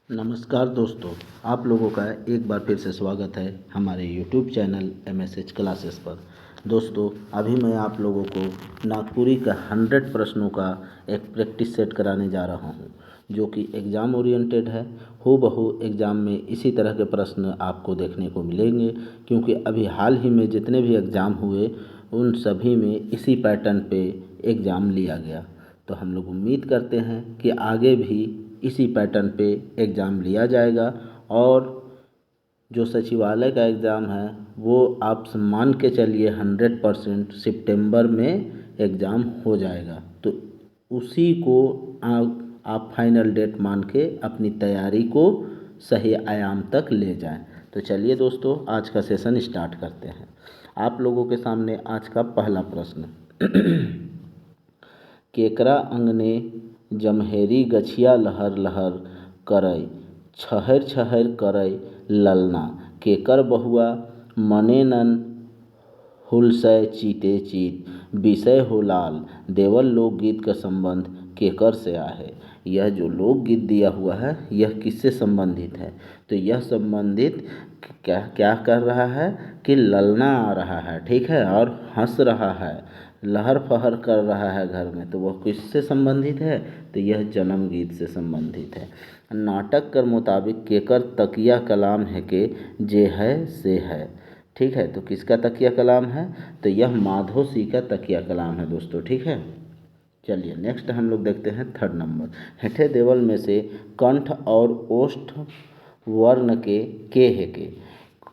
नमस्कार दोस्तों, आप लोगों का एक बार फिर से स्वागत है हमारे YouTube चैनल MSH क्लासेस पर। दोस्तों, अभी मैं आप लोगों को नागपुरी का 100 प्रश्नों का एक प्रैक्टिस सेट कराने जा रहा हूं, जो कि एग्ज़ाम ओरिएंटेड है। हूबहू एग्ज़ाम में इसी तरह के प्रश्न आपको देखने को मिलेंगे, क्योंकि अभी हाल ही में जितने भी एग्ज़ाम हुए उन सभी में इसी पैटर्न पे एग्ज़ाम लिया गया। तो हम लोग उम्मीद करते हैं कि आगे भी इसी पैटर्न पे एग्ज़ाम लिया जाएगा, और जो सचिवालय का एग्ज़ाम है वो आप मान के चलिए 100% सितंबर में एग्ज़ाम हो जाएगा। तो उसी को आप फाइनल डेट मान के अपनी तैयारी को सही आयाम तक ले जाएं। तो चलिए दोस्तों, आज का सेशन स्टार्ट करते हैं। आप लोगों के सामने आज का पहला प्रश्न केकरा अंगने जमहेरी गछिया लहर लहर करय छहर छहर करय ललना केकर बहुआ मने नन हुलसय चीते चीत विषय हो लाल देवल लोकगीत का संबंध केकर से आहे। यह जो लोकगीत दिया हुआ है यह किससे संबंधित है? तो यह संबंधित क्या क्या कर रहा है कि ललना आ रहा है, ठीक है, और हंस रहा है, लहर फहर कर रहा है घर में, तो वह किससे संबंधित है? तो यह जन्म गीत से संबंधित है। नाटक कर मुताबिक केकर तकिया कलाम है के जे है से है, ठीक है। तो किसका तकिया कलाम है? तो यह माधो सी का तकिया कलाम है दोस्तों, ठीक है। चलिए नेक्स्ट हम लोग देखते हैं थर्ड नंबर। हेठे देवल में से कंठ और ओष्ठ वर्ण के है के।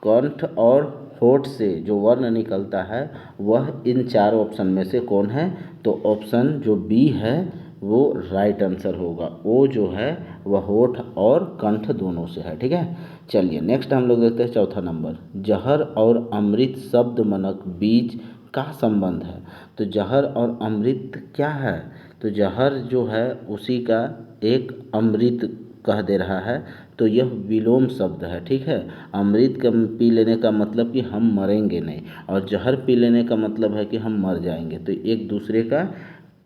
कंठ और होठ से जो वर्ण निकलता है वह इन चार ऑप्शन में से कौन है? तो ऑप्शन जो बी है वो राइट आंसर होगा। ओ जो है वह होठ और कंठ दोनों से है, ठीक है। चलिए नेक्स्ट हम लोग देखते हैं चौथा नंबर। जहर और अमृत शब्द मनक बीच का संबंध है। तो जहर और अमृत क्या है? तो जहर जो है उसी का एक अमृत कह दे रहा है, तो यह विलोम शब्द है, ठीक है। अमृत का पी लेने का मतलब कि हम मरेंगे नहीं, और जहर पी लेने का मतलब है कि हम मर जाएंगे। तो एक दूसरे का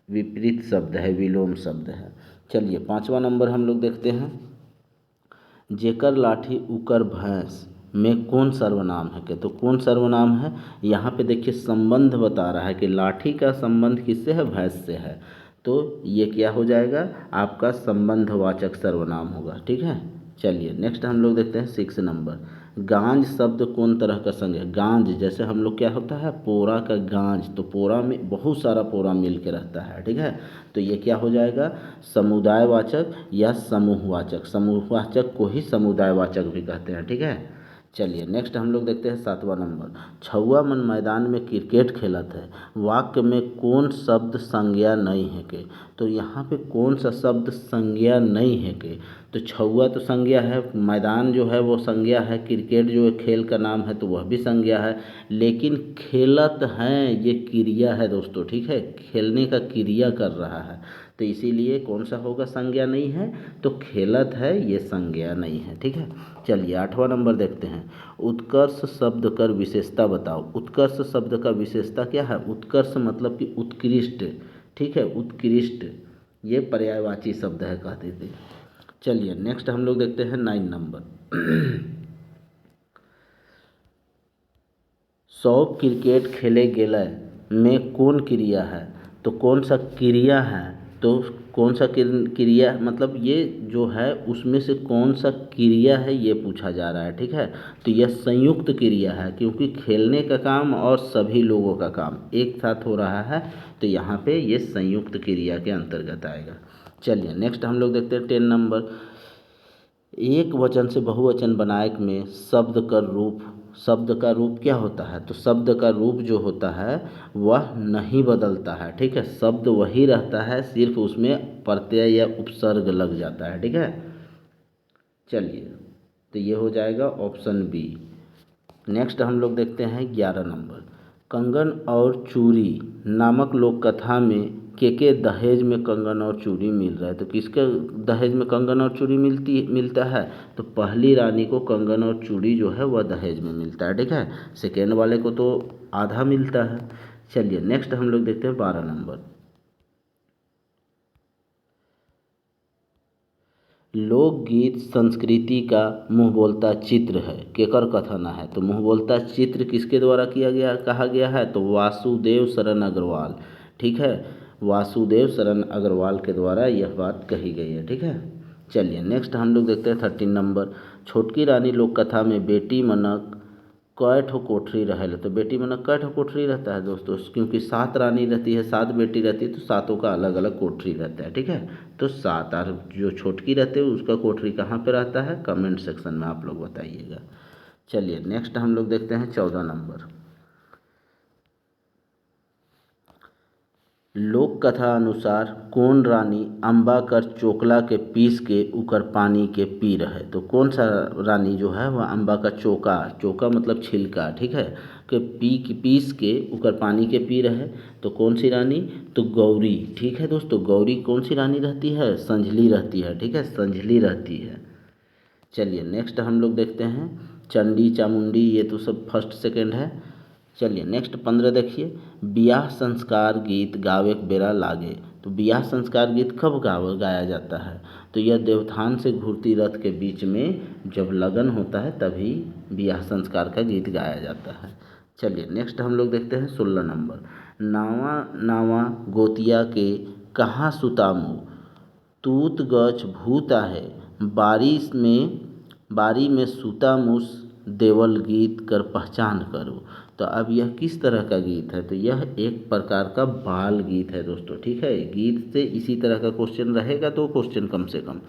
विपरीत शब्द है, विलोम शब्द है। चलिए पांचवा नंबर हम लोग देखते हैं। जेकर लाठी उकर भैंस में कौन सर्वनाम है के? तो कौन सर्वनाम है? यहाँ पे देखिए संबंध बता रहा है कि लाठी का संबंध किससे है? भैंस से है। तो ये क्या हो जाएगा? आपका संबंधवाचक सर्वनाम होगा, ठीक है। चलिए नेक्स्ट हम लोग देखते हैं 6 नंबर। गांज शब्द कौन तरह का संज्ञा है? गांज जैसे हम लोग क्या होता है, पोरा का गांज, तो पोरा में बहुत सारा पोरा मिल के रहता है, ठीक है। तो ये क्या हो जाएगा? समुदायवाचक या समूहवाचक। समूहवाचक को ही समुदायवाचक भी कहते हैं, ठीक है। चलिए नेक्स्ट हम लोग देखते हैं 7वां नंबर। छौआ मन मैदान में क्रिकेट खेलत है, वाक्य में कौन शब्द संज्ञा नहीं है के? तो यहाँ पे कौन सा शब्द संज्ञा नहीं है के? तो छौआ तो संज्ञा है, मैदान जो है वो संज्ञा है, क्रिकेट जो है खेल का नाम है तो वह भी संज्ञा है, लेकिन खेलत हैं ये क्रिया है दोस्तों, ठीक है। खेलने का क्रिया कर रहा है, तो इसीलिए कौन सा होगा? संज्ञा नहीं है। तो खेलत है ये संज्ञा नहीं है, ठीक है। चलिए 8वां नंबर देखते हैं। उत्कर्ष शब्द कर विशेषता बताओ। उत्कर्ष शब्द का विशेषता क्या है? उत्कर्ष मतलब कि उत्कृष्ट, ठीक है, उत्कृष्ट, ये पर्यायवाची शब्द है कहते थे। चलिए नेक्स्ट हम लोग देखते हैं 9 नंबर। सौ क्रिकेट खेले गेलै में कौन क्रिया है? तो कौन सा क्रिया है? तो कौन सा क्रिया मतलब ये जो है उसमें से कौन सा क्रिया है ये पूछा जा रहा है, ठीक है। तो यह संयुक्त क्रिया है, क्योंकि खेलने का काम और सभी लोगों का काम एक साथ हो रहा है, तो यहाँ पे ये संयुक्त क्रिया के अंतर्गत आएगा। चलिए नेक्स्ट हम लोग देखते हैं 10 नंबर। एक वचन से बहुवचन बनाएक में शब्द का रूप क्या होता है? तो शब्द का रूप जो होता है वह नहीं बदलता है, ठीक है। शब्द वही रहता है, सिर्फ उसमें प्रत्यय या उपसर्ग लग जाता है, ठीक है। चलिए तो ये हो जाएगा ऑप्शन बी। नेक्स्ट हम लोग देखते हैं 11 नंबर। कंगन और चूड़ी नामक लोक कथा में के दहेज में कंगन और चूड़ी मिल रहा है। तो किसके दहेज में कंगन और चूड़ी मिलता है? तो पहली रानी को कंगन और चूड़ी जो है वह दहेज में मिलता है, ठीक है। सेकेंड वाले को तो आधा मिलता है। चलिए नेक्स्ट हम लोग देखते हैं 12 नंबर। लोकगीत संस्कृति का मुँह बोलता चित्र है, केकर कथन है। तो मुँह बोलता चित्र किसके द्वारा किया गया कहा गया है, तो वासुदेव शरण अग्रवाल। ठीक है, वासुदेव शरण अग्रवाल के द्वारा यह बात कही गई है। ठीक है, चलिए नेक्स्ट हम लोग देखते हैं 13 नंबर। छोटकी रानी लोक कथा में बेटी मनक कय ठो कोठरी रहेला। तो बेटी मनक कय ठो कोठरी रहता है दोस्तों, क्योंकि 7 रानी रहती है, 7 बेटी रहती है, तो सातों का अलग अलग कोठरी रहता है। ठीक है, तो 7 और जो छोटकी रहते हैं उसका कोठरी कहाँ पे रहता है, कमेंट सेक्शन में आप लोग बताइएगा। चलिए नेक्स्ट हम लोग देखते हैं 14 नंबर। लोक कथा अनुसार कौन रानी अम्बा कर चोकला के पीस के उकर पानी के पी रहे। तो कौन सा रानी जो है वह अम्बा का चोका, चोका मतलब छिलका, ठीक है, के पीस के उकर पानी के पी रहे। तो कौन सी रानी, तो गौरी। ठीक है दोस्तों, गौरी कौन सी रानी रहती है, संझली रहती है। ठीक है, संझली रहती है। चलिए नेक्स्ट हम लोग देखते हैं चंडी चामुंडी, ये तो सब फर्स्ट सेकंड है। चलिए नेक्स्ट 15 देखिए। ब्याह संस्कार गीत गावे के बेरा लागे। तो ब्याह संस्कार गीत कब गाया जाता है, तो यह देवथान से घूरती रथ के बीच में जब लगन होता है तभी ब्याह संस्कार का गीत गाया जाता है। चलिए नेक्स्ट हम लोग देखते हैं 16 नंबर। नावा नावा गोतिया के कहाँ सुतामू, तूत गछ भूत आहे, बारी में सूता मूस देवल गीत कर पहचान करो। तो अब यह किस तरह का गीत है, तो यह एक प्रकार का बाल गीत है दोस्तों। ठीक है, गीत से इसी तरह का क्वेश्चन रहेगा, तो क्वेश्चन कम से कम।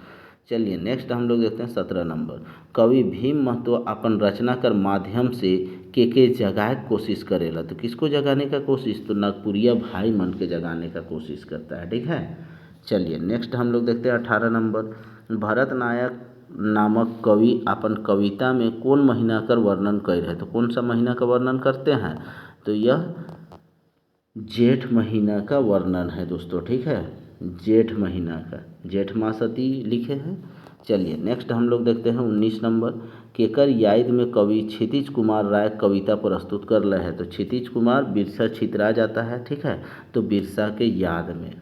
चलिए नेक्स्ट हम लोग देखते हैं 17 नंबर। कवि भीम महतो अपन रचना कर माध्यम से के जगाए कोशिश करेला। तो किसको जगाने का कोशिश, तो नागपुरिया भाई मन के जगाने का कोशिश करता है। ठीक है, चलिए नेक्स्ट हम लोग देखते हैं 18 नंबर। भरत नायक नामक कवि अपन कविता में कौन महीना कर वर्णन कर है। तो कौन सा महीना का वर्णन करते हैं, तो यह जेठ महीना का वर्णन है दोस्तों। ठीक है, जेठ महीना का, जेठ मासती लिखे हैं। चलिए नेक्स्ट हम लोग देखते हैं 19 नंबर। केकर याद में कवि क्षितिज कुमार राय कविता प्रस्तुत कर रहे हैं। तो क्षितिज कुमार बिरसा छितरा जाता है। ठीक है, तो बिरसा के याद में।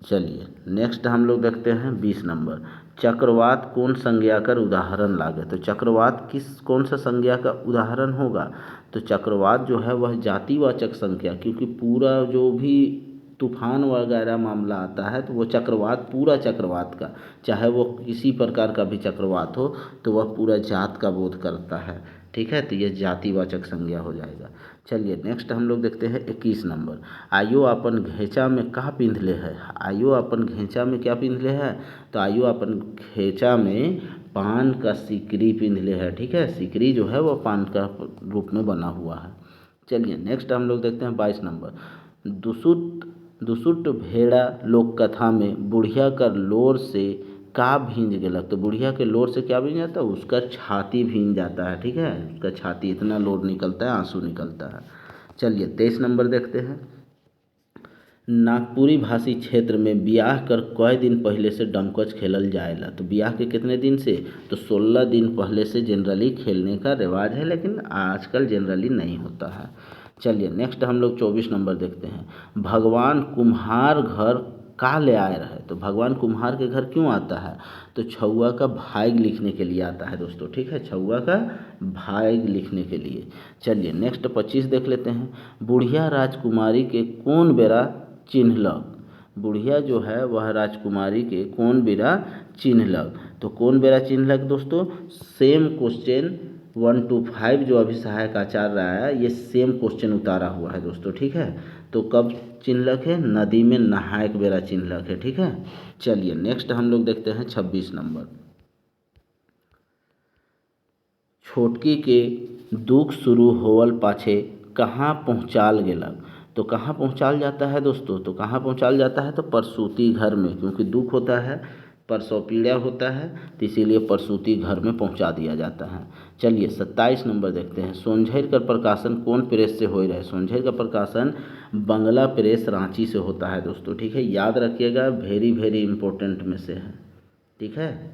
चलिए नेक्स्ट हम लोग देखते हैं 20 नंबर। चक्रवात कौन संज्ञा कर उदाहरण लागे। तो चक्रवात कौन सा संज्ञा का उदाहरण होगा, तो चक्रवात जो है वह जातिवाचक संज्ञा, क्योंकि पूरा जो भी तूफान वगैरह मामला आता है तो वो चक्रवात, पूरा चक्रवात का, चाहे वो किसी प्रकार का भी चक्रवात हो, तो वह पूरा जात का बोध करता है। ठीक है, तो यह जातिवाचक संज्ञा हो जाएगा। चलिए नेक्स्ट हम लोग देखते हैं 21 नंबर। आयो अपन घेचा में का पिंधले है। आयो अपन घेचा में क्या पिंधले है, तो आयो अपन घेचा में पान का सिकरी पिंधले है। ठीक है, सिकरी जो है वह पान का रूप में बना हुआ है। चलिए नेक्स्ट हम लोग देखते हैं 22 नंबर। दुसुट भेड़ा लोक कथा में बुढ़िया कर लोर से का भींज गेलक। तो बुढ़िया के लोर से क्या भींज जाता है, उसका छाती भींज जाता है। ठीक है, उसका छाती, इतना लोर निकलता है, आंसू निकलता है। चलिए 23 नंबर देखते हैं। नागपुरी भाषी क्षेत्र में ब्याह कर कई दिन पहले से डमकच खेलल जाएला। तो ब्याह के कितने दिन से, तो 16 दिन पहले से जनरली खेलने का रिवाज है, लेकिन आजकल जनरली नहीं होता है। चलिए नेक्स्ट हम लोग 24 नंबर देखते हैं। भगवान कुम्हार घर का ले आए रहे। तो भगवान कुम्हार के घर क्यों आता है, तो छौआ का भाग लिखने के लिए आता है दोस्तों। ठीक है, छौआ का भाग लिखने के लिए। चलिए नेक्स्ट 25 देख लेते हैं। बुढ़िया राजकुमारी के कौन बेरा चिन्हलक। बुढ़िया जो है वह राजकुमारी के कौन बेरा चिन्हलक। तो कौन बेरा चिन्हलक दोस्तों, सेम क्वेश्चन 1 to 5 जो अभी सहायक आचार्य रहा है, ये सेम क्वेश्चन उतारा हुआ है दोस्तों। ठीक है, तो कब चिन्हलक है, नदी में नहाए के बेरा चिन्हलक है। ठीक है, चलिए नेक्स्ट हम लोग देखते हैं 26 नंबर। छोटकी के दुख शुरू होवल पाछे कहाँ पहुँचाल गेलक। तो कहाँ पहुँचाल जाता है दोस्तों, तो कहाँ पहुँचाल जाता है, तो प्रसूति घर में, क्योंकि दुख होता है, प्रसव पीड़ा होता है, तो इसीलिए प्रसूति घर में पहुँचा दिया जाता है। चलिए 27 नंबर देखते हैं। सोनझर का प्रकाशन कौन प्रेस से हो रहा है। सोनझर का प्रकाशन बंगला प्रेस रांची से होता है दोस्तों। ठीक है, याद रखिएगा, वेरी वेरी इंपॉर्टेंट में से है। ठीक है,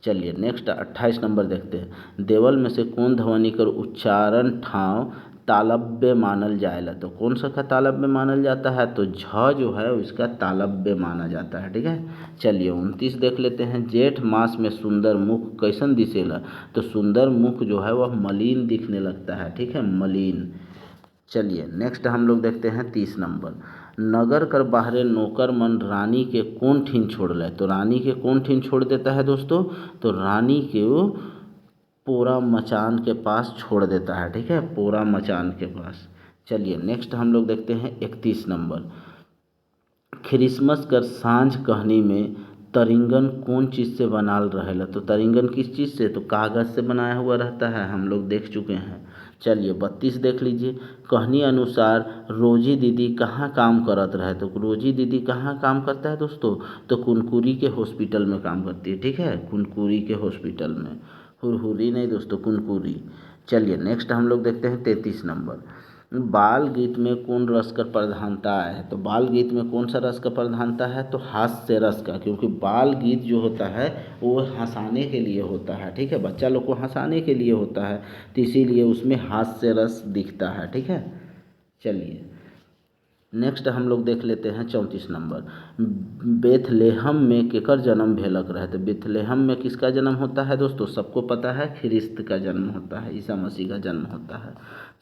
चलिए नेक्स्ट 28 नंबर देखते हैं। देवल में से कौन ध्वनि कर उच्चारण ठाव तालव्य मानल जाएला। तो कौन सा का तालव्य मानल जाता है? तो झ जो है उसका तालव्य माना जाता है। ठीक है, चलिए 29 देख लेते हैं। जेठ मास में सुंदर मुख कैसन दिसेला? तो सुंदर मुख जो है वह मलिन दिखने लगता है। ठीक है, मलिन। चलिए नेक्स्ट हम लोग देखते हैं 30 नंबर। नगर कर बाहरे नौकर मन रानी के कौन ठीन छोड़ ले? तो रानी के कौन ठीन छोड़ देता है दोस्तों? तो रानी के वो पोरा मचान के पास छोड़ देता है। ठीक है, पोरा मचान के पास। चलिए नेक्स्ट हम लोग देखते हैं 31 नंबर। क्रिसमस कर सांझ कहनी में तरिंगन कौन चीज़ से बनाल रहेला? तो तरिंगन किस चीज़ से? तो कागज़ से बनाया हुआ रहता है, हम लोग देख चुके हैं। चलिए 32 देख लीजिए। कहनी अनुसार रोजी दीदी कहाँ काम करत रहे? तो रोजी दीदी कहाँ काम करता है दोस्तों? तो कुनकुरी के हॉस्पिटल में काम करती है। ठीक है, कुनकुरी के हॉस्पिटल में, हुरहुरी नहीं दोस्तों, कुनकुरी। चलिए नेक्स्ट हम लोग देखते हैं 33 नंबर। बाल गीत में कौन रस का प्रधानता है? तो बाल गीत में कौन सा रस का प्रधानता है? तो हास्य रस का, क्योंकि बाल गीत जो होता है वो हंसाने के लिए होता है। ठीक है, बच्चा लोग को हंसाने के लिए होता है, तो इसीलिए उसमें हास्य रस दिखता है। ठीक है, चलिए नेक्स्ट हम लोग देख लेते हैं 34 नंबर। बेथलेहम में केकर जन्म भेलक रहे? तो बेथलेहम में किसका जन्म होता है दोस्तों? सबको पता है, ख्रिस्त का जन्म होता है, ईसा मसीह का जन्म होता है।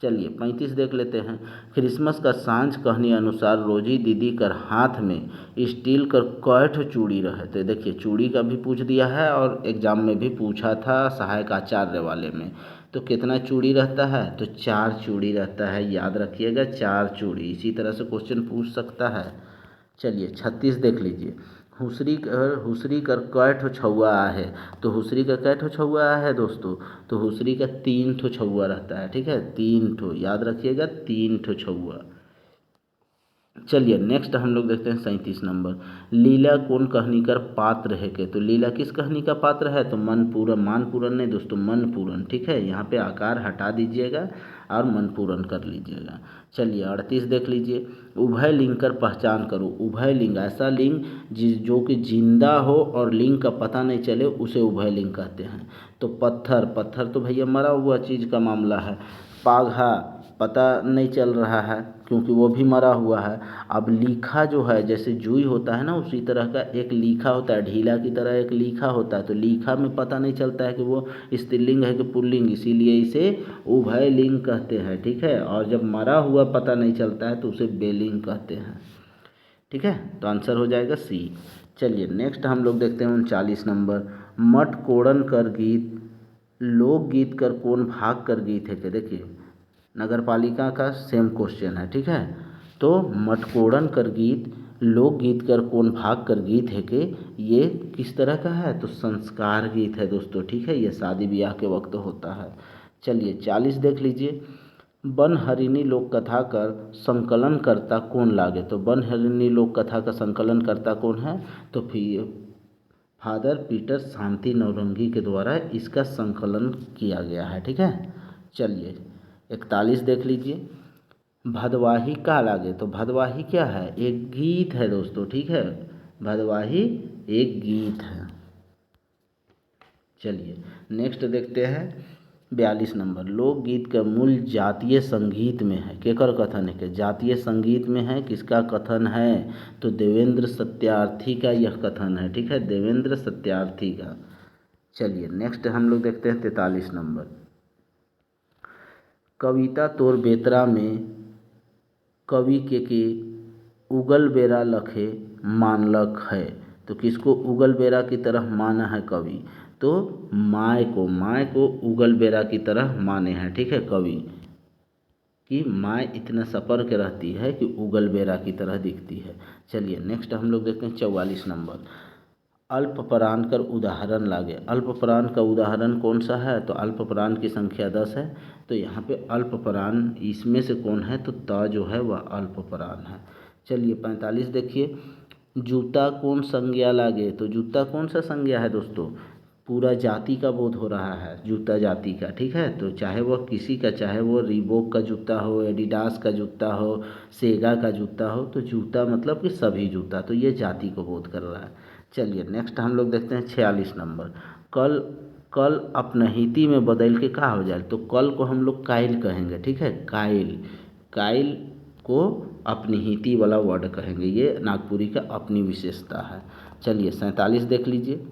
चलिए 35 देख लेते हैं। क्रिसमस का सांझ कहनी अनुसार रोजी दीदी कर हाथ में स्टील कर कैठ चूड़ी रहे? तो देखिए चूड़ी का भी पूछ दिया है और एग्जाम में भी पूछा था सहायक आचार्य वाले में। तो कितना चूड़ी रहता है? तो 4 चूड़ी रहता है, याद रखिएगा 4 चूड़ी। इसी तरह से क्वेश्चन पूछ सकता है। चलिए 36 देख लीजिए। हुसरी कर कै ठो छौआ है? तो हुसरी का कै ठो छौआ है दोस्तों? तो हुसरी का 3 ठो छौआ रहता है। ठीक है, 3 ठो, याद रखिएगा 3 ठो छौआ। चलिए नेक्स्ट हम लोग देखते हैं 37 नंबर। लीला कौन कहनी कर पात्र है के? तो लीला किस कहनी का पात्र है? तो मनपूरन, मानपूरन नहीं दोस्तों, मनपूरन। ठीक है, यहाँ पे आकार हटा दीजिएगा और मनपूरन कर लीजिएगा। चलिए 38 देख लीजिए। उभय लिंग कर पहचान करो। उभय लिंग, ऐसा लिंग जो कि जिंदा हो और लिंग का पता नहीं चले, उसे उभय लिंग कहते हैं। तो पत्थर, पत्थर तो भैया मरा हुआ चीज़ का मामला है। पाघा, पता नहीं चल रहा है क्योंकि वो भी मरा हुआ है। अब लीखा जो है, जैसे जुई होता है ना, उसी तरह का एक लीखा होता है, ढीला की तरह एक लीखा होता है। तो लीखा में पता नहीं चलता है कि वो स्त्रीलिंग है कि पुल्लिंग, इसीलिए इसे उभय लिंग कहते हैं। ठीक है, और जब मरा हुआ पता नहीं चलता है तो उसे बेलिंग कहते हैं। ठीक है, तो आंसर हो जाएगा सी। चलिए नेक्स्ट हम लोग देखते हैं 39 नंबर। मट कोड़न कर गीत लोकगीत कर कौन भाग कर गीत है? के देखिए नगर पालिका का सेम क्वेश्चन है। ठीक है, तो मटकोड़न कर गीत लोकगीत कर कौन भाग कर गीत है के ये किस तरह का है? तो संस्कार गीत है दोस्तों। ठीक है, ये शादी ब्याह के वक्त होता है। चलिए 40 देख लीजिए। वन हरिणी लोक कथा कर संकलन करता कौन लागे? तो वन हरिणी लोक कथा का संकलन करता कौन है? तो फिर फादर पीटर शांति नौरंगी के द्वारा इसका संकलन किया गया है। ठीक है, चलिए 41 देख लीजिए। भदवाही का लागे? तो भदवाही क्या है? एक गीत है दोस्तों। ठीक है, भदवाही एक गीत है। चलिए नेक्स्ट देखते हैं 42 नंबर। लोकगीत का मूल जातीय संगीत में है, केकर कथन है? के जातीय संगीत में है, किसका कथन है? तो देवेंद्र सत्यार्थी का यह कथन है। ठीक है, देवेंद्र सत्यार्थी का। चलिए नेक्स्ट हम लोग देखते हैं 43 नंबर। कविता तोर बेतरा में कवि के उगल बेरा लखे मानलक है? तो किसको उगल बेरा की तरह माना है कवि? तो माय को, माय को उगल बेरा की तरह माने हैं। ठीक है, कवि कि माय इतना सपर के रहती है कि उगल बेरा की तरह दिखती है। चलिए नेक्स्ट हम लोग देखते हैं 44 नंबर। अल्पप्राण कर उदाहरण लागे? अल्पप्राण का उदाहरण कौन सा है? तो अल्पप्राण की संख्या 10 है। तो यहाँ पे अल्पप्राण इसमें से कौन है? तो त जो है वह अल्पप्राण है। चलिए 45 देखिए। जूता कौन संज्ञा लागे? तो जूता कौन सा संज्ञा है दोस्तों? पूरा जाति का बोध हो रहा है, जूता जाति का। ठीक है, तो चाहे वह किसी का, चाहे वो रीबॉक का जूता हो, एडिडास का जूता हो, सेगा का जूता हो, तो जूता मतलब कि सभी जूता, तो ये जाति को बोध कर रहा है। चलिए नेक्स्ट हम लोग देखते हैं 46 नंबर। कल कल अपनहिती में बदल के क्या हो जाए, तो कल को हम लोग काइल कहेंगे, ठीक है, काइल। काइल को अपनिहिती वाला वर्ड कहेंगे, ये नागपुरी का अपनी विशेषता है। चलिए 47 देख लीजिए।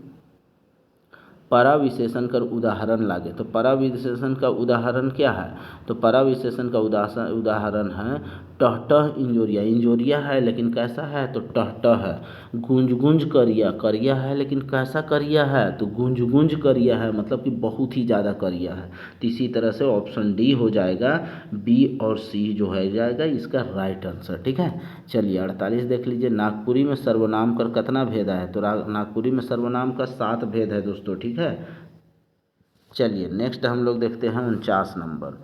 परा विशेषण का उदाहरण लागे, तो परा विशेषण का उदाहरण क्या है, तो परा विशेषण का उदाहरण है टहटह इंजोरिया। इंजोरिया है लेकिन कैसा है, तो टहटह है। गुंज गुंज करिया, करिया है लेकिन कैसा करिया है, तो गुंज गुंज करिया है, मतलब कि बहुत ही ज़्यादा करिया है। तो इसी तरह से ऑप्शन डी हो जाएगा, बी और सी जो है जाएगा इसका राइट आंसर, ठीक है। चलिए 48 देख लीजिए। नागपुरी में सर्वनाम का कितना भेद है, तो नागपुरी में सर्वनाम का 7 भेद है दोस्तों, ठीक है। चलिए नेक्स्ट हम लोग देखते हैं 49 नंबर।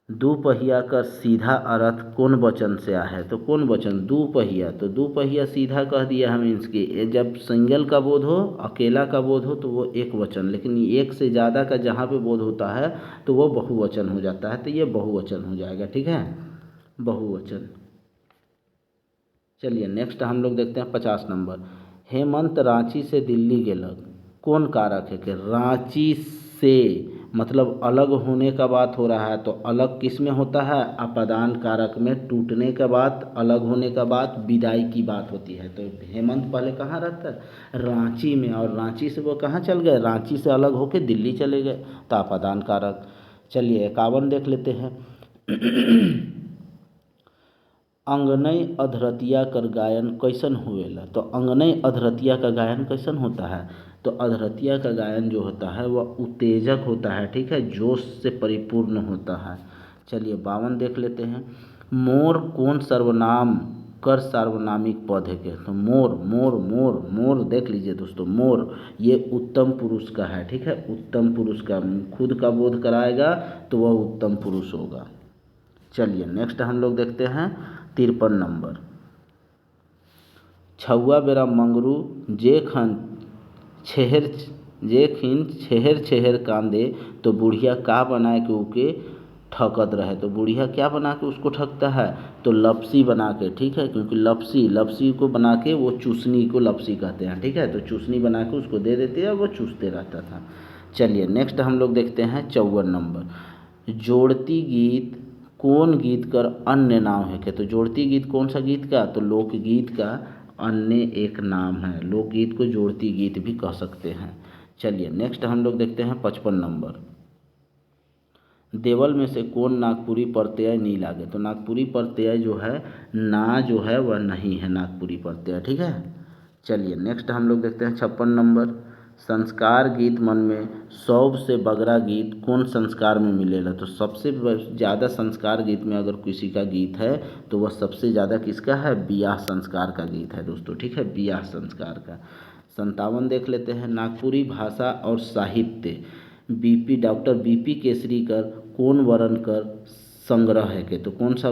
दुपहिया का सीधा अर्थ कौन वचन से आया है, तो कौन वचन, दुपहिया। तो दुपहिया सीधा कह दिया हम इसके, जब सिंगल का बोध हो, अकेला का बोध हो तो वो एक वचन, लेकिन एक से ज़्यादा का जहाँ पे बोध होता है तो वो बहुवचन हो जाता है, तो ये बहुवचन हो जाएगा, ठीक है, बहुवचन। चलिए नेक्स्ट हम लोग देखते हैं 50 नंबर। हेमंत रांची से दिल्ली गेलक, कौन कारक है, कि रांची से मतलब अलग होने का बात हो रहा है, तो अलग किस में होता है, अपादान कारक में। टूटने का बात, अलग होने का बात, विदाई की बात होती है। तो हेमंत पहले कहाँ रहता है, रांची में, और रांची से वो कहाँ चल गए, रांची से अलग होके दिल्ली चले गए, तो अपादान कारक। चलिए 51 देख लेते हैं। अंगनई अधरतिया कर गायन कैसन हुएला, तो अंगनई अधरतिया का गायन कैसन होता है, तो अधरतिया का गायन जो होता है वह उत्तेजक होता है, ठीक है, जोश से परिपूर्ण होता है। चलिए 52 देख लेते हैं। मोर कौन सर्वनाम कर सार्वनामिक पद है के, तो मोर, मोर, मोर, मोर देख लीजिए दोस्तों, मोर ये उत्तम पुरुष का है, ठीक है, उत्तम पुरुष का, खुद का बोध कराएगा तो वह उत्तम पुरुष होगा। चलिए नेक्स्ट हम लोग देखते हैं 53 नंबर। छौआ बेरा मंगरू जे खन छेहर जे खिन छेहर छेहर कांदे, तो बुढ़िया का बनाए के उके ठकत रहे, तो बुढ़िया क्या बना के उसको ठगता है, तो लपसी बना के, ठीक है, क्योंकि लपसी, लपसी को बना के वो चूसनी को लपसी कहते हैं, ठीक है, तो चूसनी बना के उसको दे देते हैं, वो चूसते रहता था। चलिए नेक्स्ट हम लोग देखते हैं 54 नंबर। जोड़ती गीत कौन गीत कर अन्य नाम है के, तो जोड़ती गीत कौन सा गीत का, तो लोकगीत का अन्य एक नाम है। लोकगीत को जोड़ती गीत भी कह सकते हैं। चलिए नेक्स्ट हम लोग देखते हैं 55 नंबर। देवल में से कौन नागपुरी प्रत्यय नहीं लागे, तो नागपुरी प्रत्यय जो है ना जो है वह नहीं है नागपुरी प्रत्यय, ठीक है। चलिए नेक्स्ट हम लोग देखते हैं 56 नंबर। संस्कार गीत मन में 100 से बगरा गीत कौन संस्कार में मिलेला, तो सबसे ज़्यादा संस्कार गीत में अगर किसी का गीत है तो वह सबसे ज़्यादा किसका है, बियाह संस्कार का गीत है दोस्तों, ठीक है, बियाह संस्कार का। 57 देख लेते हैं। नागपुरी भाषा और साहित्य बीपी डॉक्टर बीपी केसरी कर कौन वर्ण कर संग्रह है के, तो कौन सा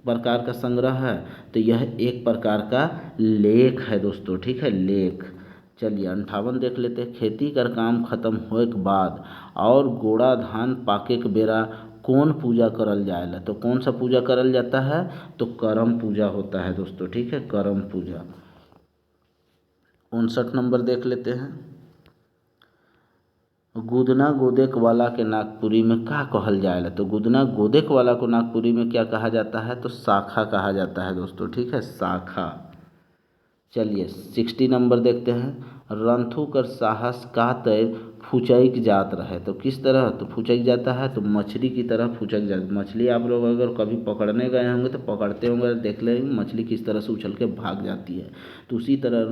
प्रकार का संग्रह है, तो यह एक प्रकार का लेख है दोस्तों, ठीक है, लेख। चलिए 58 देख लेते हैं। खेती कर काम खत्म होए के बाद और गोड़ा धान पाके के बेरा कौन पूजा करल जाएला, तो कौन सा पूजा करल जाता है, तो करम पूजा होता है दोस्तों, ठीक है, करम पूजा। 59 नंबर देख लेते हैं। गुदना गोदेक वाला के नागपुरी में क्या कहल जाएला, तो गुदना गोदेक वाला को नागपुरी में क्या कहा जाता है, तो शाखा कहा जाता है दोस्तों, ठीक है, शाखा। चलिए 60 नंबर देखते हैं। रंथु कर साहस का तैर फुचैक जात रहे, तो किस तरह, तो फुचैक जाता है, तो मछली की तरह फुचक जाता। मछली आप लोग अगर कभी पकड़ने गए होंगे तो पकड़ते होंगे, देख लेंगे मछली किस तरह से उछल के भाग जाती है, तो उसी तरह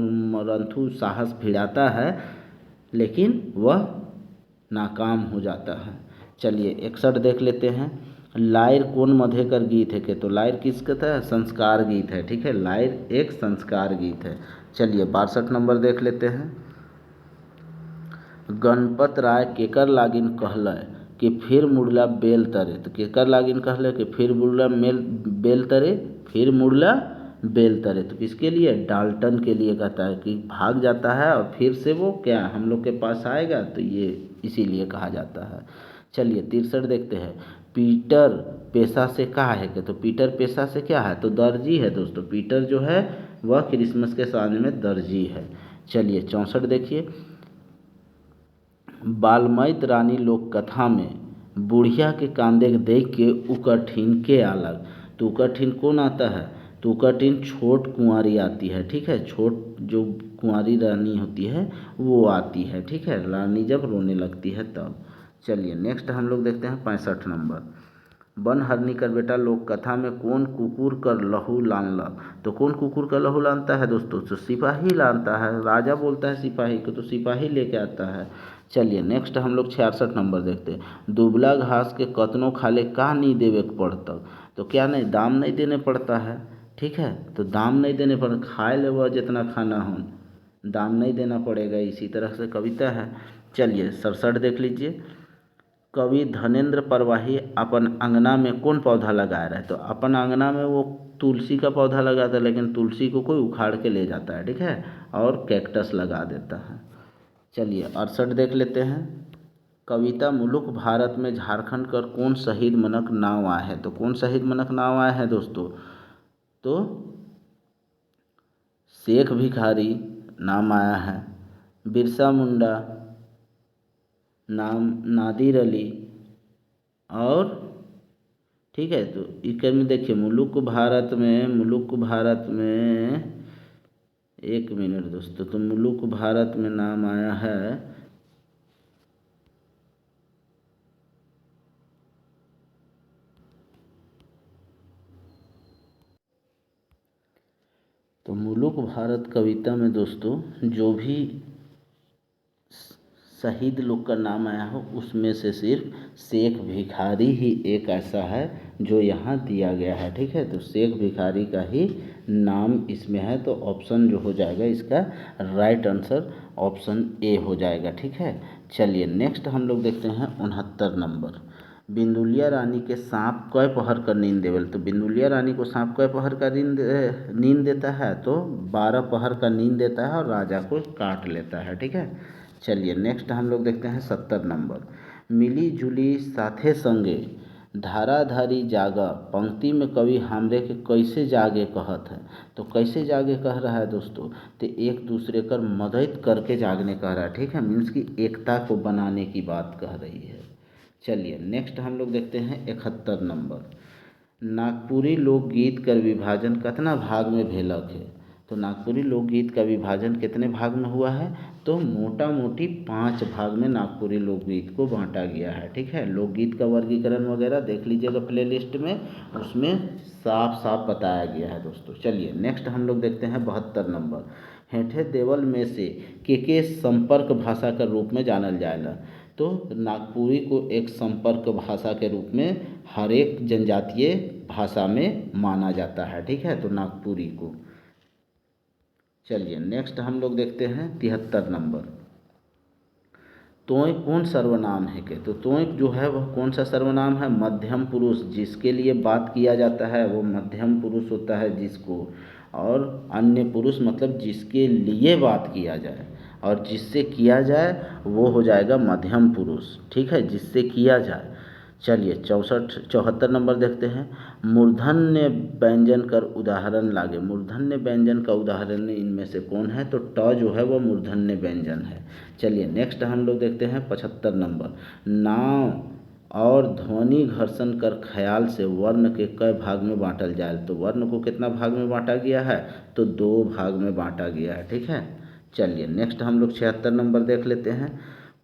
रंथु साहस भिड़ाता है लेकिन वह नाकाम हो जाता है। चलिए 61 देख लेते हैं। लायर कौन मधे कर गीत है के, तो लायर किस कहता है, संस्कार गीत है, ठीक है, लायर एक संस्कार गीत है। चलिए 62 नंबर देख लेते हैं। गणपत राय केकर लागिन कहल कि फिर मुड़ला बेल तरे, तो केकर लागिन कहल कि फिर मुड़ला बेल तरे, फिर मुड़ला बेल तरे, तो किसके लिए, डाल्टन के लिए कहता है कि भाग जाता है और फिर से वो क्या हम लोग के पास आएगा, तो ये इसीलिए कहा जाता है। चलिए 63 देखते हैं। पीटर पेशा से क्या है कि, तो पीटर पेशा से क्या है, तो दर्जी है दोस्तों, पीटर जो है वह क्रिसमस के सामने में दर्जी है। चलिए 64 देखिए। बालमैत रानी लोक कथा में बुढ़िया के कांदे देख के उकठिन के अलग। तो उकठिन कौन आता है? तो उकठिन छोट कुंवारी आती है, ठीक है, छोट जो कुंवारी रानी होती है वो आती है, ठीक है, रानी जब रोने लगती है तब। चलिए नेक्स्ट हम लोग देखते हैं 65 नंबर। बन हरनी कर बेटा लोक कथा में कौन कुकुर कर लहू लानला। तो कौन कुकुर का लहू लानता है दोस्तों? तो सिपाही लानता है, राजा बोलता है सिपाही को तो सिपाही लेके आता है। चलिए नेक्स्ट हम लोग 66 नंबर देखते हैं। दुबला घास के कतनो खाले का नहीं देवे के पड़ता। तो क्या नहीं, दाम नहीं देने पड़ता है, ठीक है, तो दाम नहीं देने पड़, खाए ले वह जितना खाना हो, दाम नहीं देना पड़ेगा, इसी तरह से कविता है। चलिए 67 देख लीजिए। कवि धनेन्द्र परवाही अपन अंगना में कौन पौधा लगा रहा है? तो अपन अंगना में वो तुलसी का पौधा लगाता है, लेकिन तुलसी को कोई उखाड़ के ले जाता है, ठीक है, और कैक्टस लगा देता है। चलिए 68 देख लेते हैं। कविता मुलुक भारत में झारखंड कर कौन शहीद मनक नाव आए है? तो कौन शहीद मनक नाव आए हैं दोस्तों? तो शेख भिखारी नाम आया है, बिरसा मुंडा नाम, नादिर अली, और ठीक है, तो इक में देखिए मुलुक भारत में एक मिनट दोस्तों, तो मुलुक भारत में नाम आया है, तो मुलुक भारत कविता में दोस्तों जो भी शहीद लोग का नाम आया हो उसमें से सिर्फ शेख भिखारी ही एक ऐसा है जो यहाँ दिया गया है, ठीक है, तो शेख भिखारी का ही नाम इसमें है। तो ऑप्शन जो हो जाएगा इसका राइट आंसर ऑप्शन ए हो जाएगा, ठीक है। चलिए नेक्स्ट हम लोग देखते हैं 69 नंबर। बिंदुलिया रानी के सांप कय पहर का नींद देवल। तो बिंदुलिया रानी को सांप कय पहर का नींद देता है? तो 12 पहर का नींद देता है और राजा को काट लेता है, ठीक है। चलिए नेक्स्ट हम लोग देखते हैं 70 नंबर। मिली जुली साथे संगे धाराधारी जागा पंक्ति में कवि हमरे के कैसे जागे कहत है। तो कैसे जागे कह रहा है दोस्तों? तो एक दूसरे कर मदद करके जागने कह रहा है, ठीक है, मीन्स की एकता को बनाने की बात कह रही है। चलिए नेक्स्ट हम लोग देखते हैं 71 नंबर। नागपुरी लोकगीत कर विभाजन कितना भाग में भेलक है? तो नागपुरी लोकगीत का विभाजन कितने भाग में हुआ है? तो मोटा मोटी 5 भाग में नागपुरी लोकगीत को बांटा गया है, ठीक है। लोकगीत का वर्गीकरण वगैरह देख लीजिएगा प्लेलिस्ट में, उसमें साफ साफ बताया गया है दोस्तों। चलिए नेक्स्ट हम लोग देखते हैं 72 नंबर। हेठे देवल में से के संपर्क भाषा का रूप में जानल जाएगा। तो नागपुरी को एक संपर्क भाषा के रूप में हर एक जनजातीय भाषा में माना जाता है, ठीक है, तो नागपुरी को। चलिए नेक्स्ट हम लोग देखते हैं 73 नंबर। तोय कौन सर्वनाम है के? तो तोय जो है वह कौन सा सर्वनाम है? मध्यम पुरुष, जिसके लिए बात किया जाता है वो मध्यम पुरुष होता है जिसको, और अन्य पुरुष मतलब जिसके लिए बात किया जाए, और जिससे किया जाए वो हो जाएगा मध्यम पुरुष, ठीक है, जिससे किया जाए। चलिए 74 नंबर देखते हैं। मूर्धन्य व्यंजन कर उदाहरण लागे। मूर्धन्य व्यंजन का उदाहरण इनमें से कौन है? तो ट जो है वो मूर्धन्य व्यंजन है। चलिए नेक्स्ट हम लोग देखते हैं 75 नंबर। नाव और ध्वनि घर्षण कर ख्याल से वर्ण के कई भाग में बांटल जाए। तो वर्ण को कितना भाग में बांटा गया है? तो 2 भाग में बांटा गया है, ठीक है। चलिए नेक्स्ट हम लोग 76 नंबर देख लेते हैं।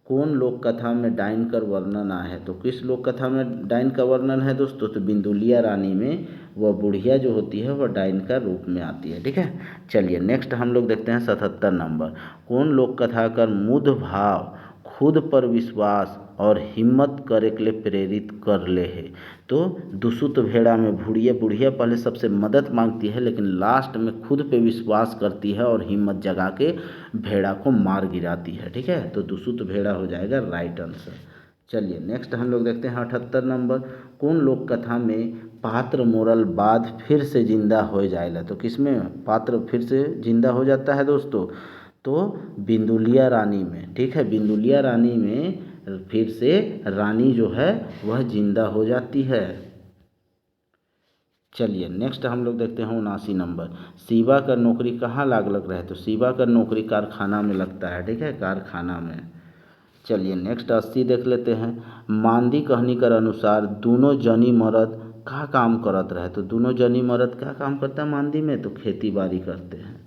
कौन लोक कथा में डाइन का वर्णन है? तो किस लोक कथा में डाइन का वर्णन है दोस्तों? तो बिंदुलिया रानी में वह बुढ़िया जो होती है वह डाइन का रूप में आती है, ठीक है। चलिए नेक्स्ट हम लोग देखते हैं 77 नंबर। कौन लोक कथा कर मुद भाव खुद पर विश्वास और हिम्मत करे के लिए प्रेरित कर ले है? तो दुसुत भेड़ा में बुढ़िया पहले सबसे मदद मांगती है, लेकिन लास्ट में खुद पे विश्वास करती है और हिम्मत जगा के भेड़ा को मार गिराती है, ठीक है, तो दुसुत भेड़ा हो जाएगा राइट आंसर। चलिए नेक्स्ट हम लोग देखते हैं 78 नंबर। कौन लोक कथा में पात्र मोरल बाद फिर से जिंदा हो जाएगा? तो किसमें पात्र फिर से जिंदा हो जाता है दोस्तों? तो बिंदुलिया रानी में, ठीक है, बिंदुलिया रानी में फिर से रानी जो है वह जिंदा हो जाती है। चलिए नेक्स्ट हम लोग देखते हैं 79 नंबर। शिवा का नौकरी कहाँ लग रहा है? तो शिवा का नौकरी कारखाना में लगता है, ठीक है, कारखाना में। चलिए नेक्स्ट 80 देख लेते हैं। मांदी कहनी कर अनुसार दोनों जनी मर्द का काम करत रहे। तो दोनों जनी मर्द क्या काम करता है मांदी में? तो खेती बाड़ी करते हैं।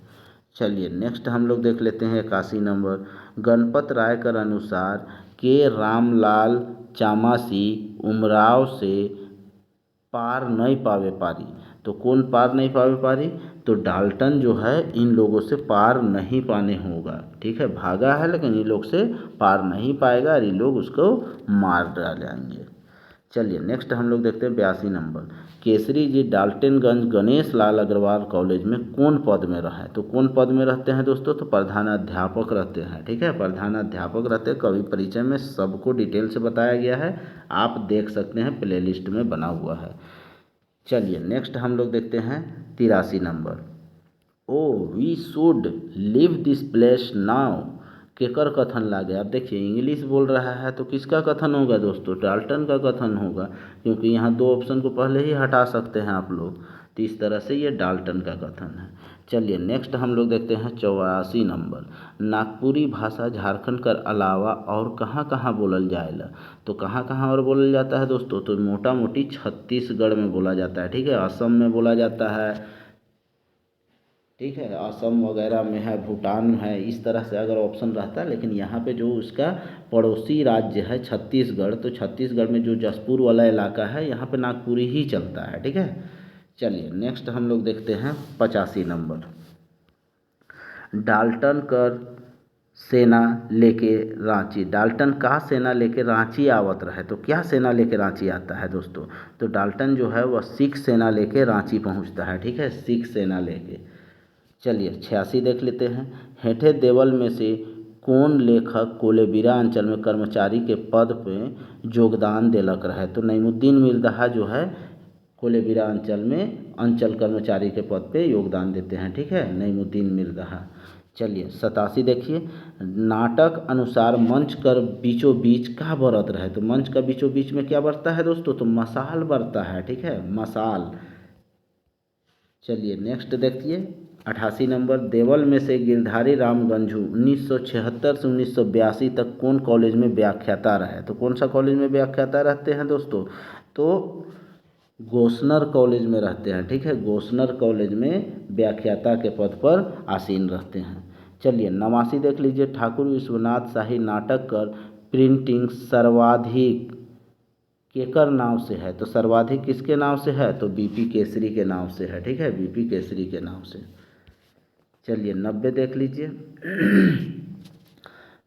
चलिए नेक्स्ट हम लोग देख लेते हैं 81 नंबर। गणपत राय कर अनुसार के रामलाल चामासी उमराव से पार नहीं पावे पारी। तो कौन पार नहीं पावे पारी? तो डाल्टन जो है इन लोगों से पार नहीं पाने होगा। ठीक है, भागा है लेकिन इन लोग से पार नहीं पाएगा और ये लोग उसको मार डालेंगे। चलिए नेक्स्ट हम लोग देखते हैं 82 नंबर। केसरी जी डाल्टनगंज गणेश लाल अग्रवाल कॉलेज में कौन पद में रहे? तो कौन पद में रहते हैं दोस्तों? तो प्रधानाध्यापक रहते हैं। ठीक है, प्रधानाध्यापक रहते हैं। कवि परिचय में सबको डिटेल से बताया गया है, आप देख सकते हैं, प्लेलिस्ट में बना हुआ है। चलिए नेक्स्ट हम लोग देखते हैं 83 number. Oh we should leave this place now केकर कथन लागे। आप देखिए इंग्लिश बोल रहा है तो किसका कथन होगा दोस्तों? डाल्टन का कथन होगा, क्योंकि यहाँ दो ऑप्शन को पहले ही हटा सकते हैं आप लोग। तो इस तरह से ये डाल्टन का कथन है। चलिए नेक्स्ट हम लोग देखते हैं 84 नंबर। नागपुरी भाषा झारखंड के अलावा और कहाँ कहाँ बोलल जाएला? तो कहाँ कहाँ और बोलल जाता है दोस्तों? तो मोटा मोटी छत्तीसगढ़ में बोला जाता है। ठीक है, असम में बोला जाता है। ठीक है, असम वगैरह में है, भूटान में है, इस तरह से अगर ऑप्शन रहता है। लेकिन यहाँ पे जो उसका पड़ोसी राज्य है छत्तीसगढ़, तो छत्तीसगढ़ में जो जसपुर वाला इलाका है यहाँ पे नागपुरी ही चलता है। ठीक है, चलिए नेक्स्ट हम लोग देखते हैं 85 नंबर। डाल्टन कर सेना लेके रांची। डाल्टन का सेना लेके रांची आवत रहे। तो क्या सेना लेके रांची आता है दोस्तों? तो डाल्टन जो है वह सिख सेना लेके रांची पहुंचता है। ठीक है, सिख सेना लेके। चलिए 86 देख लेते हैं। हेठे देवल में से कौन लेखक कोलेबिरा अंचल में कर्मचारी के पद पे योगदान देलक रहे? तो नईमुद्दीन मिर्ज़ा जो है कोलेबिरा अंचल में अंचल कर्मचारी के पद पे योगदान देते हैं। ठीक है, नईमुद्दीन मिर्ज़ा। चलिए 87 देखिए। नाटक अनुसार मंच कर बीचों बीच का बरत रहे। तो मंच का बीचों बीच में क्या बरता है दोस्तों? तो मसाल बरता है। ठीक है, मसाल। चलिए नेक्स्ट देखिए 88 नंबर। देवल में से गिरधारी राम गंझू 1976 से 1982 तक कौन कॉलेज में व्याख्याता रहे? तो कौन सा कॉलेज में व्याख्याता रहते हैं दोस्तों? तो गोस्नर कॉलेज में रहते हैं। ठीक है, गोस्नर कॉलेज में व्याख्याता के पद पर आसीन रहते हैं। चलिए 89 देख लीजिए। ठाकुर विश्वनाथ शाही नाटक कर प्रिंटिंग सर्वाधिक केकर नाव से है? तो सर्वाधिक किसके नाव से है? तो बीपी केसरी के नाव से है। ठीक है, बीपी केसरी के नाव से। चलिए 90 देख लीजिए।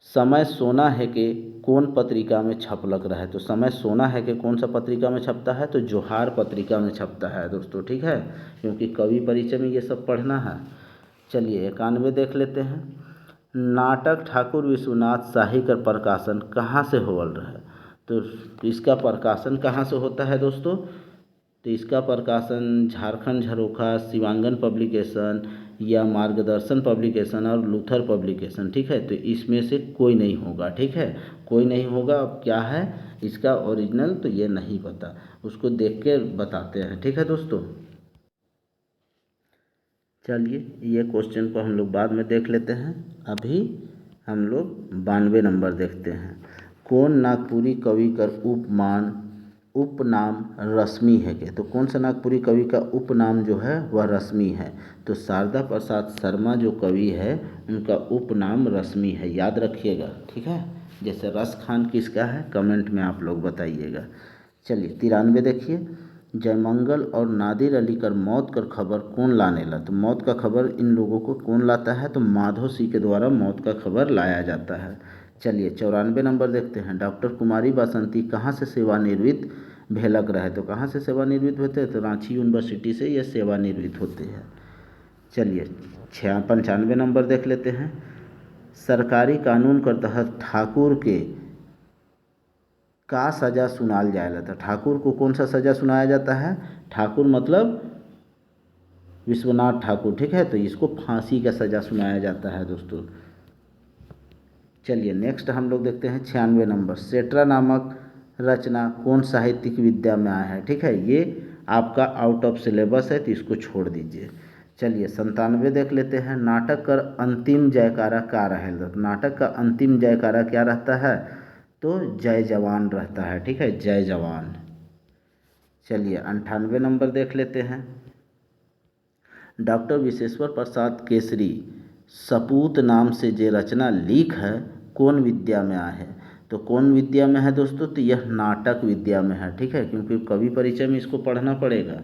समय सोना है कि कौन पत्रिका में छपलक रहे? तो समय सोना है कि कौन सा पत्रिका में छपता है? तो जोहार पत्रिका में छपता है दोस्तों। ठीक है, क्योंकि कवि परिचय में ये सब पढ़ना है। चलिए 91 देख लेते हैं। नाटक ठाकुर विश्वनाथ शाही का प्रकाशन कहाँ से होवल रहे? तो इसका प्रकाशन कहाँ से होता है दोस्तों? तो इसका प्रकाशन झारखंड झरोखा, शिवांगन पब्लिकेशन या मार्गदर्शन पब्लिकेशन और लूथर पब्लिकेशन। ठीक है, तो इसमें से कोई नहीं होगा। ठीक है, कोई नहीं होगा। अब क्या है इसका ओरिजिनल, तो ये नहीं पता, उसको देख के बताते हैं। ठीक है दोस्तों, चलिए ये क्वेश्चन को हम लोग बाद में देख लेते हैं। अभी हम लोग 92 नंबर देखते हैं। कौन नागपुरी कवि का उपनाम रश्मि है के? तो कौन सा नागपुरी कवि का उपनाम जो है वह रश्मि है? तो शारदा प्रसाद शर्मा जो कवि है उनका उपनाम रश्मि है, याद रखिएगा। ठीक है, जैसे रस खान किसका है कमेंट में आप लोग बताइएगा। चलिए 93 देखिए। जयमंगल और नादिर अली कर मौत कर खबर कौन लाने ला? तो मौत का खबर इन लोगों को कौन लाता है? तो माधव सिंह के द्वारा मौत का खबर लाया जाता है। चलिए 94 नंबर देखते हैं। डॉक्टर कुमारी बासंती कहाँ से सेवानिवृत्त भेलक रहे? तो कहाँ से सेवानिवृत्त होते हैं? तो रांची यूनिवर्सिटी से ये सेवानिवृत्त होते हैं। चलिए 95 नंबर देख लेते हैं। सरकारी कानून के तहत ठाकुर के का सज़ा सुनाल जाएला? था ठाकुर को कौन सा सज़ा सुनाया जाता है? ठाकुर मतलब विश्वनाथ ठाकुर। ठीक है, तो इसको फांसी का सज़ा सुनाया जाता है दोस्तों। चलिए नेक्स्ट हम लोग देखते हैं 96 नंबर। सेट्रा नामक रचना कौन साहित्यिक विद्या में आया है? ठीक है, ये आपका आउट ऑफ सिलेबस है तो इसको छोड़ दीजिए। चलिए 97 देख लेते हैं। नाटक का अंतिम जयकारा का रहेगा? नाटक का अंतिम जयकारा क्या रहता है? तो जय जवान रहता है, ठीक है, जय जवान। चलिए 98 नंबर देख लेते हैं। डॉक्टर विश्वेश्वर प्रसाद केसरी सपूत नाम से जे रचना लिख है कौन विद्या में आहे। तो कौन विद्या में है दोस्तों, तो यह नाटक विद्या में है, ठीक है, क्योंकि कवि परिचय में इसको पढ़ना पड़ेगा।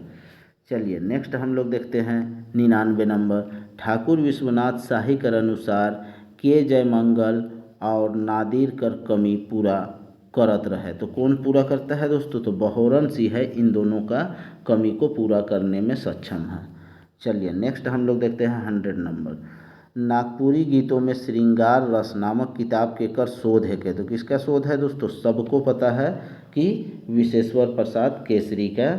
चलिए नेक्स्ट हम लोग देखते हैं 99 नंबर। ठाकुर विश्वनाथ शाही कर अनुसार के जयमंगल और नादिर कर कमी पूरा करत रहे। तो कौन पूरा करता है दोस्तों, तो बहोरन सिंह है इन दोनों का कमी को पूरा करने में सक्षम है। चलिए नेक्स्ट हम लोग देखते हैं 100 नंबर। नागपुरी गीतों में श्रृंगार रस नामक किताब के कर शोध है के। तो किसका शोध है दोस्तों, सबको पता है कि विश्वेश्वर प्रसाद केसरी का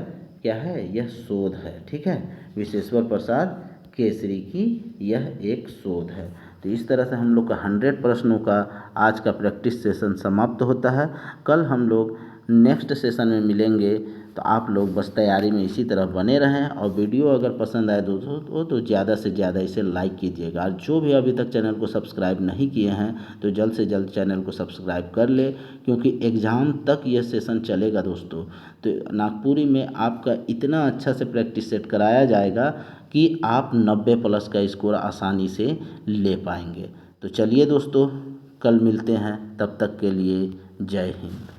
क्या है, यह शोध है, ठीक है, विश्वेश्वर प्रसाद केसरी की यह एक शोध है। तो इस तरह से हम लोग का 100 प्रश्नों का आज का प्रैक्टिस सेशन समाप्त होता है। कल हम लोग नेक्स्ट सेशन में मिलेंगे। तो आप लोग बस तैयारी में इसी तरह बने रहें, और वीडियो अगर पसंद आए दोस्तों तो ज़्यादा से ज़्यादा इसे लाइक कीजिएगा। और जो भी अभी तक चैनल को सब्सक्राइब नहीं किए हैं तो जल्द से जल्द चैनल को सब्सक्राइब कर ले, क्योंकि एग्ज़ाम तक यह सेशन चलेगा दोस्तों। तो नागपुरी में आपका इतना अच्छा से प्रैक्टिस सेट कराया जाएगा कि आप 90 प्लस का स्कोर आसानी से ले पाएंगे। तो चलिए दोस्तों, कल मिलते हैं, तब तक के लिए जय हिंद।